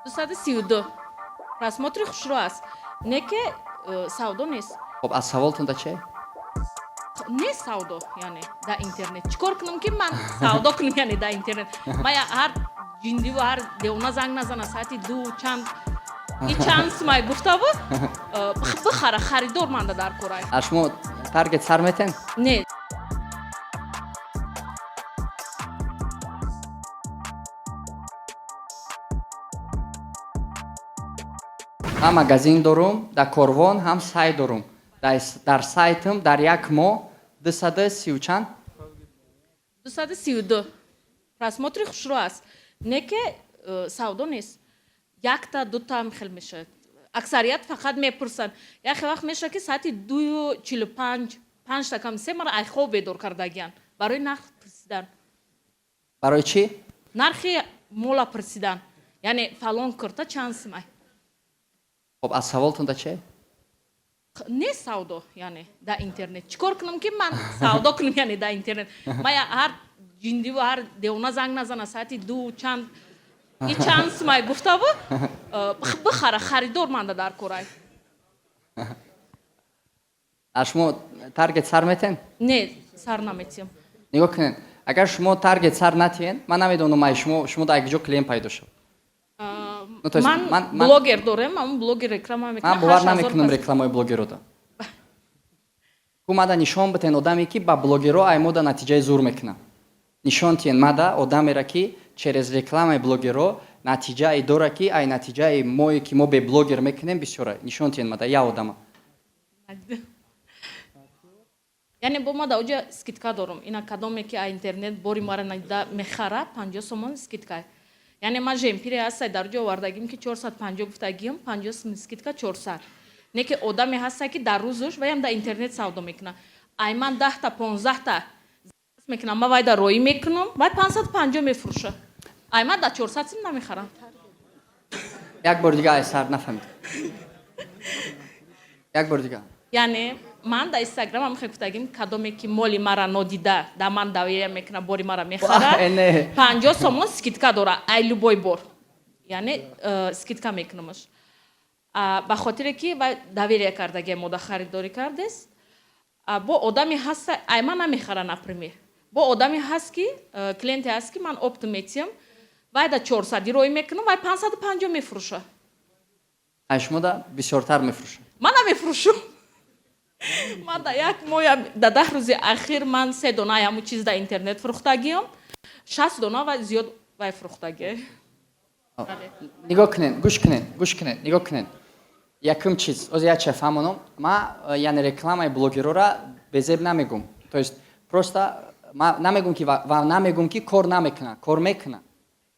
232 просмотри хушро аст. Не ки савдо нест. خب از سوالتون چه؟ Не савдо, яъне дар интернет. Чӣ кор кунам ки ман савдо кунам, яъне дар интернет. Ман ҳар ҷиндиву ҳар девона занг назана саати 2 чанд и чанд сумай гуфтаву бихара, харидор манда дар корай. از شما تارگت سر میتین؟ Не. هم магазин дорум, дар корвон ҳам сайт дорум. дар сайтам дар як моҳ 230 чанд? 232 просмотри хушро аст. Не ки савдо нест. Якта дута хел мешавад. Аксарият фақат мепурсанд. Яхе вақт мешавад ки саати 2:45 5 дақиқа се мара ай хоб бедор кардагиян. Барои нарх пурсидан. برای چی؟ нархи мола пурсидан. Яъне фалон курта чанд сумай. خب از سوالتون چه؟ Не савдо, яъне дар интернет. Чӣ кор кунам ки ман савдо кунам, яъне дар интернет. Ман ҳар ҷиндиву ҳар девона занг назана саати 2 чанд и чанд сумай гуфтаву бихара, харидор манда дар корай. از شما تارگت سر میتین؟ Не, сар наметиям. نگاه کنین اگر شما تارگت سر نتین من نمیدونم مای شما در یک جا کلیم پیدا شد. Ман блогер дорем, ман блогер реклама мекунам. من باور نمیکنم رکلامای بلوگرو دا. کومادا نشون بتین آدمی که با بلوگرو ایمودا نتیجه زور میکنه. نشون تین مادا آدمی را که через رکلام بلوگرو نتیجه ای داره که ای نتیجه ای موی که ما به بلوگر میکنیم بسیاره. نشون تین مادا یا آدم. یعنی با ما داوجا скидка дорум. Ина кадоме ки интернет бори мара найда мехара 50 сомон скидка. یعنی ما جمپیری هستی در جا وردگیم که 450 گفتگیم 50 سکیت که 400 نه که آدمی هستی که در روزش ویم در اینترنت سودا میکنه ای من 10 تا 15 تا میکنم ما وای در روی میکنم وای 550 میفروشه ای من در 400 سیم نمیخرم یک بار دیگه ای سر نفهمید یک بار دیگه یعنی من در اینستاگرام هم گفتگیم کدومی که مولی مرا ندیده در من دویه میکنه باری مرا میخره 50 سومون скидка داره ای любой بار یعنی скидка میکنمش به خاطر که دویه کردگی مودا خریداری کرده است با آدمی هست ای من نمیخره نپرمی با آدمی هست که کلینتی هست که من اپت میتیم و در 400 روی میکنم و 550 میفروشه ای شما دا بسیارتر میفروشه من نمیفروشم من در یک ماه در 10 روز اخیر من 3 دانه همون چیز در اینترنت فروختگیم 60 دانه و زیاد وای فروختگی نگاه کنین گوش کنین نگاه کنین یکم چیز از چه فهمونم ما یعنی رکلام بلوگرو را به زب نمیگم то есть просто ما نمیگم که و نمیگم که کار نمیکنه کار میکنه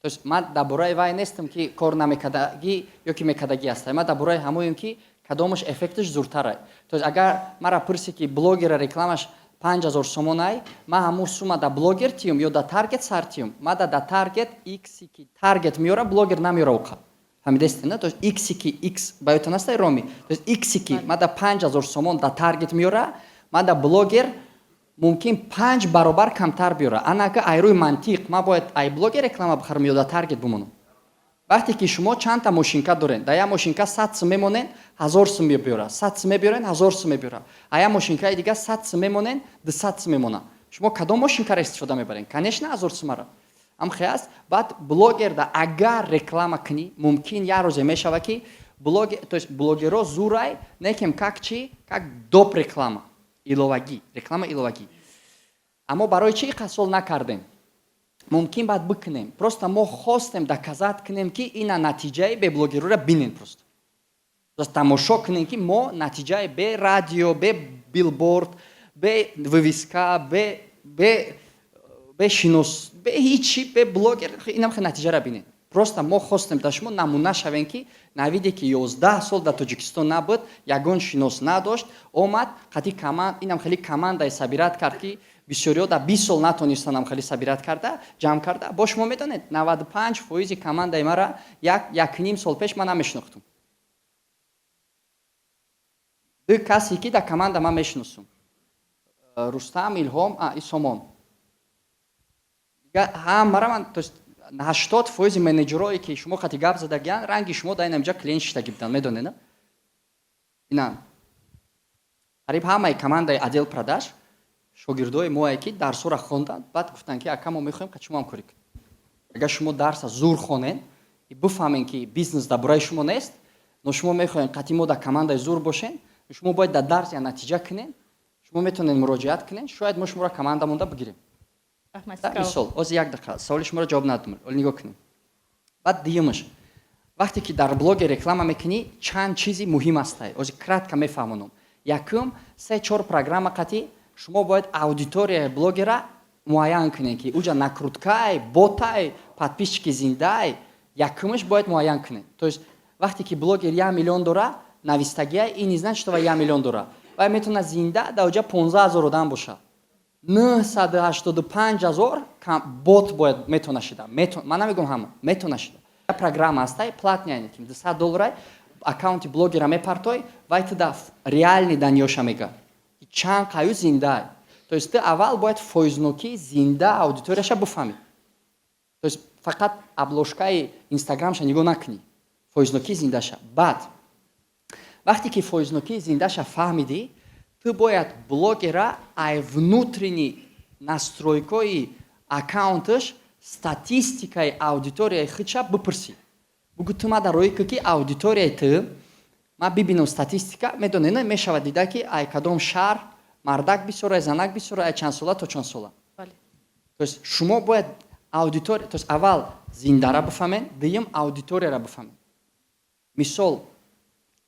то есть ما درباره وای نیستم که کار نمیکردگی یا که میکردگی است ما درباره همونیم که کدامش افکتش زورتره то есть اگر مرا پرسی که بلوگر رکلامش 5000 سومون ای ما همون سوما دا بلوگر تیم یا دا تارگت سر تیم ما دا تارگت ایکسی که تارگت میاره بلوگر نمیاره اوقا فهمیدید نه تو ایکسی که ایکس بایتون است رومی تو ایکسی که ما دا 5000 سومون دا تارگت میاره ما دا بلوگر ممکن 5 برابر کمتر بیاره انا که ایروی منطق ما باید ای بلوگر رکلام بخرم یا دا تارگت بمونم وقتی که شما چند تا ماشینکا دارین در یک ماشینکا 100 سم میمونن 1000 سم میبره 100 سم میبرن 1000 سم میبره ایا ماشینکای دیگه 100 سم میمونن 200 سم میمونه شما کدام ماشینکا را استفاده میبرین конечно 1000 سم را ам хияс баъд блогер да агар реклама кунӣ мумкин як рӯзе мешава ки блогер то есть блогерҳо зурай некем как чи как доп реклама иловагӣ реклама иловагӣ аммо барои чи иқа сол накардем мумкин баъд бикунем просто мо хостем доказат кунем ки ина натиҷаи бе блогерора бинен просто тамошо кунем ки мо натиҷаи бе радио бе билборд бе вывеска бе шинос бе ҳичи бе блогер инам натиҷара бинен просто мо хостем да шумо намуна шавем ки навиде ки 11 сол дар тоҷикистон набуд ягон шинос надошт омад қати каманд инам хеле командаи сабират кард ки бисёриҳо дар 20 сол натонистанд хеле сабират карда ҷамъ карда бо шумо медонед 95% командаи мара якним сол пеш ман намешинохтум ду касе ки дар команда ман мешиносум рустам илҳом исомон ҳамара ман 80% менеджерҳое ки шумо хати гап задагиян ранги шумо дар инҷа клиент шидаги будан медонед ина қариб ҳамаи командаи отдел продаж шогирдои моае ки дарсора хонданд баъд гуфтанд ки ака мо мехоҳем ки шумо ҳам корӣ кунед агар шумо дарса зур хонед и бифаҳмед ки бизнес дар бораи шумо нест но шумо мехоҳед қати мо дар командаи зур бошед шумо бояд дар дарс я натиҷа кунед шумо метавонед муроҷиат кунед шояд мо шуморо командамонда бигирем мисол оз як дақиқа саволи шуморо ҷавоб надодам оли нигоҳ кунед баъд дуюмаш вақте ки дар блоге реклама мекунӣ чанд чизи муҳим астае ози кратка мефаҳмонам якум 3-4 программа қати шумо бояд аудиторияи блогера муайян кунед ки уҷа накруткай ботай подписчики зиндай якумаш бояд муайян кунед то есть вақте ки блогер 1 миллион дора навистагия и не значит что 1 миллион дора вай метавонад зинда дар уҷа 15 000 одам бошад 985 000 бот бояд метавонад шуда ман намегӯям ҳама метавонад шуда программа астае платняйне ки $200 аккаунти блогера мепартой вай ту да реальни даниёша мега чанд қаю зинда то есть ту аввал бояд фоизнокии зинда аудиторияша бифаҳмӣ то есть фақат обложкаи инстаграмша нигоҳ накунӣ фоизнокии зиндаша баъд вақте ки фоизнокии зиндаша фаҳмидӣ ту бояд блогера ай внутренни настройкои аккаунташ статистикаи аудиторияи худша бипурсӣ бугӯ ту ма дар роҳи ки аудиторияи ту ма бибинам статистика медонед не мешавад дида ки ай кадом шаҳр мардак бисёр ай занак бисёр ай чанд сола то чанд сола то есть шумо бояд аудитория то есть аввал зиндара бифаҳмед дуюм аудиторияра бифаҳмед мисол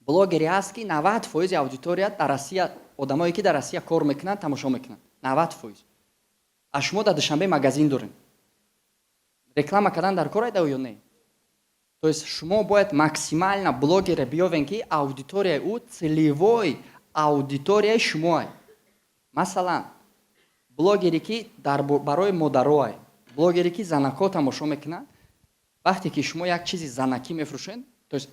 блогере ҳаст ки 90% аудитория дар Россия одамое ки дар Россия кор мекунанд тамошо мекунанд 90% а шумо дар душанбе магазин доред реклама кардан дар кор айда ё не то есть шумо бояд максимально блогера биёвен ки аудиторияи ӯ целевой аудиторияи шумоай масалан блогере ки барои модароай блогере ки занако тамошо мекунанд вақте ки шумо як чизи занакӣ мефурӯшед то есть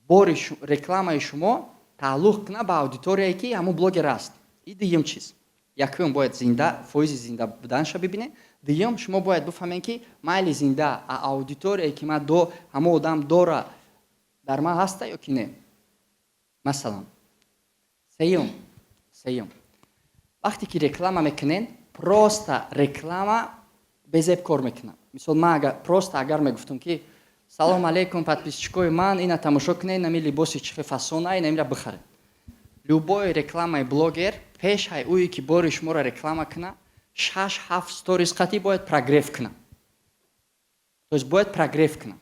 бори рекламаи шумо тааллуқ кунад ба аудиторияе ки ҳамун блогер аст и дуюм чиз якум бояд зинда фоизи зинда буданша бибинед дуюм шумо бояд бифаҳмед ки майли зинда аудиторияе ки ман ҳамон одам дора дар ман ҳаста ё ки не масалан сеюм вақте ки реклама мекунед просто реклама безеб кор мекунад мисол ман агар мегуфтам ки салом алейкум подписчикои ман ина тамошо кунед нами либоси чихи фасонай инамира бихаред любой рекламаи блогер пешай ӯе ки бори шуморо реклама кунад 6-7 сторис қати бояд прогрев кунад то есть бояд прогрев кунад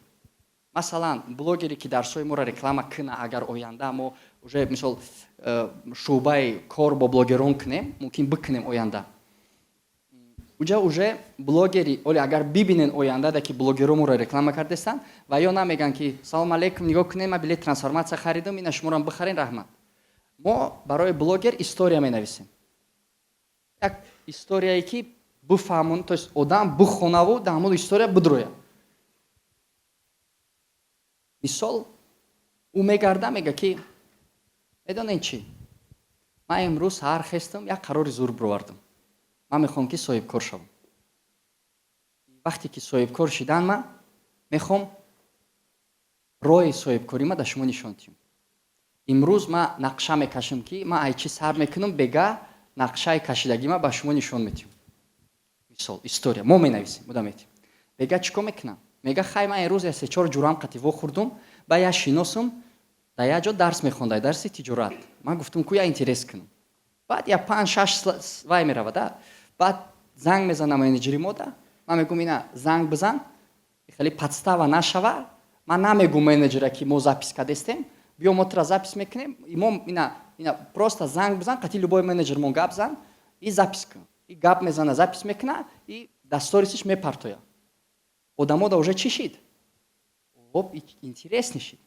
масалан блогере ки дарсои моро реклама кунад агар оянда мо уже мисол шӯъбаи кор бо блогерон кунем мумкин бикунем оянда уҷа уже блогери оли агар бибинен ояндада ки блогеро моро реклама кардестанд ва ё намеган ки салом алейкум нигоҳ кунед ман билет трансформатсия харидам ина шуморо бихарен раҳмат мо барои блогер история менависем як историяе ки бифаҳмон то есть одам бихонаву дар ҳамон история бидрояд мисол ӯ мегарда мега ки медонед чӣ ман имрӯз ҳар хестам як қарори зур бировардам ман мехоҳам ки соҳибкор шавам вақте ки соҳибкор шидан ман мехоҳам роҳи соҳибкорима дар шумо нишон диҳам имрӯз ман нақша мекашам ки ман ай чӣ сар мекунам бега нақшаи кашидагима ба шумо нишон медиҳам мисол история мо менависем будам метиҳем бега чӣ кор мекунам мега хай ман имрӯз я 3-4 ҷурам қати вохӯрдум ба я шиносам дар як ҷо дарс мехонда дарси тиҷорат ман гуфтам ку я интерес кунам баъд я 5-6 вай меравад баъд занг мезана менеҷери мо да ман мегӯм ина занг бизан хеле подстава нашава ман намегӯм менеҷера ки мо запис кардестем биё мо тра запис мекунем мо ина просто занг бизан қати любой менеҷер мо гап зан и запис кун и гап мезана запис мекуна и дар сторисиш мепартоя одамода уже чӣ шид оп интересни шид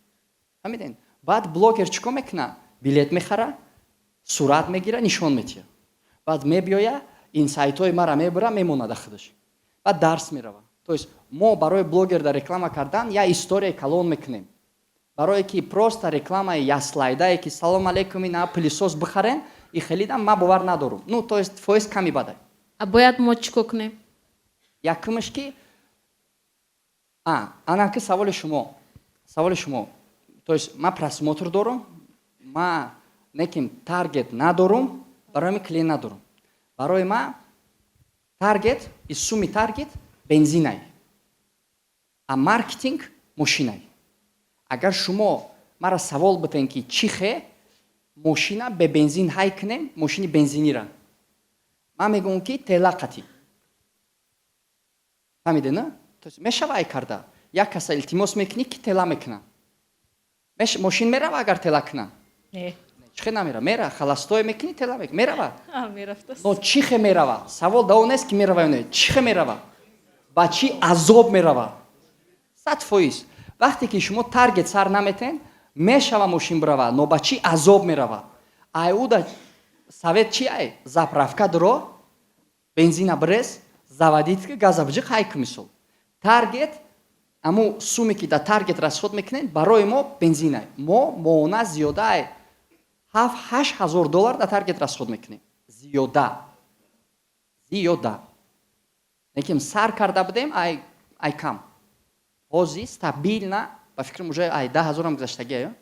фаҳмиден баъд блогер чӣ кор мекуна билет мехара сурат мегира нишон метиҳа баъд мебиёя инсайтҳои мара мебира мемона дар худаш баъд дарс мерава то есть мо барои блогер дар реклама кардан я историяи калон мекунем барое ки просто рекламаи яслайдае ки салом алейкум ина пилисос бихарен и хелидам ман бовар надорум ну то есть фоиз ками бадай а бояд мо чӣ кор кунем якумаш ки анаки саволи шумо. То есть ма просмотр дорум, ма неким таргет надорум, барои клиент надорум. Барои ма таргет и сумми таргет бензинай. А маркетинг мошинай. Агар шумо мара савол битен ки чӣ хе мошина бе бензин ҳай кунем, мошини бензинира. Ман мегӯям ки тела қатӣ. Фаҳмиде, на? То есть мешава ай карда. Як каса илтимос мекунӣ ки тела мекунам. Мошин мерава агар тела кунам? Не. Чӣ хе намера? Мера, халастое мекунӣ, тела мекунӣ. Мерава? Мерафтаст. Но чӣ хе мерава? Савол даво нест ки мерава ё не. Чӣ хе мерава? Ба чӣ азоб мерава? 100%. Вақте ки шумо таргет сар наметен, мешава мошин бирава, но ба чӣ азоб мерава? Айуда совет чӣ ай? Заправка дуро, бензина бирез, заводитка, газа биҷиқ ҳайк мисол. Таргет, аму суме ки да таргет расход мекунен, барои мо бензин ай. Мо моҳона зиёда ай. $7,000 да таргет расход мекунем. Зиёда. Неким сар карда будем, ай кам. Ҳозир стабилна, ба фикрам уже ай 10,000 ам гузаштагӣ ё?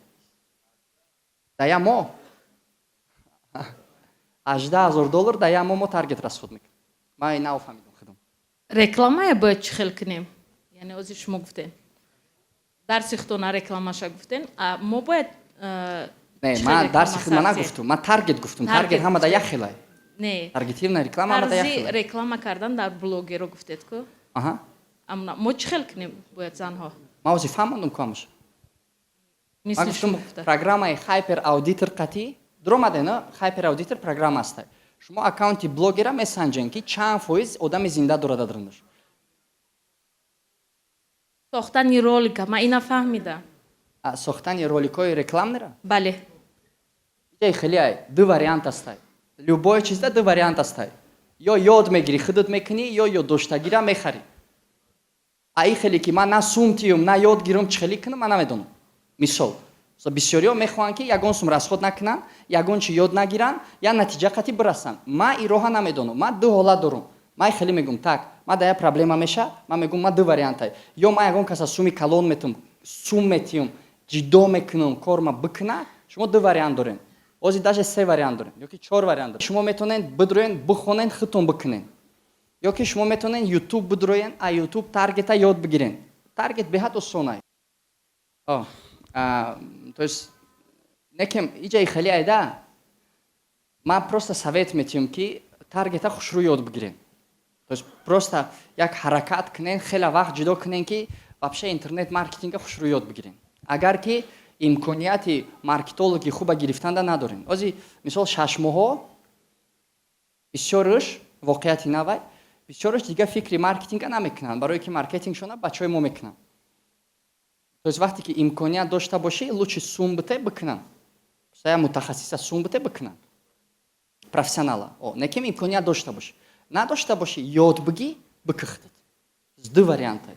Да я мо $18,000 да я мо таргет расход мекунем. Ман нафаҳмидам худам. Рекламае бояд чӣ хел кунем? Яъне озир шумо гуфтен. Дарси худона рекламаша гуфтен, а мо бояд Не, ман дарси худма нагуфтум. Ман таргет гуфтум. Таргет ҳамада як хелай. Не. Таргетивна реклама ҳамада як хелай. Тарзи реклама кардан дар блогеро гуфтед ку? Аҳа. Амна мо чӣ хел кунем бояд занҳо? Ман озир фаҳмандум кумаш. Ман Мисли гуфтум шумо гуфта. программаи хайпер аудитор қатӣ дуромаде, на? Хайпер аудитор программа аст. Шумо аккаунти блогера месанҷен ки чанд фоиз одами зинда дорад адрандаш. Сохтани ролика, ман ина фаҳмидам. Сохтани роликои рекламнера? Бале. Иҷаи хеле ай, ду вариант астай. Любое чизда ду вариант астай. Ё ёд мегирӣ, худут мекунӣ, ё ёддоштагира мехарӣ. Ай хеле ки ман на сум тиюм, на ёд гирум чӣ хеле кунам, ман намедонам. Мисол, бисёриҳо мехоҳанд ки ягон сум расход накунанд, ягон чи ёд нагиранд, я натиҷа қатӣ бирасанд. Ман ироҳа намедонам. Ман ду ҳолат дорам. Ман хеле мегӯям, так, ман да я проблема меша, ман мегӯям, ман ду вариант ай. Ё ман ягон каса суми калон метум, сум метиюм, ҷидо мекунам, корма бикуна, шумо ду вариант дорем. Озир даже 3 вариант дорем, ё ки 4 вариант дорем. Шумо метонен бидроен, бихонен, худтон бикунен. Ё ки шумо метонен YouTube бидроен, а YouTube таргета ёд бигирен. Таргет беҳад осон ай. То есть некем иҷаи хеле айда. Ман просто совет метиюм ки таргета хушрӯ ёд бигирен. То есть просто як ҳаракат кунен, хеле вақт ҷудо кунен ки вообще интернет маркетинга хушрӯ ёд бигирен. Агар ки имконияти маркетологи хуба гирифтанда надорем. Озир мисол 6 моҳо бисёрш воқеияти навай, бисёрш дига фикри маркетинга намекунанд, барое ки маркетингшона бачаҳои мо мекунанд. То есть вақте ки имконият дошта бошӣ, лучше сум бите бикунанд. Я мутахассиса сум бите бикунанд. Профессионала. Не ки имконият дошта бошӣ. Надошта бошӣ, ёд бигӣ, бикӯхтед. Ду вариант ай.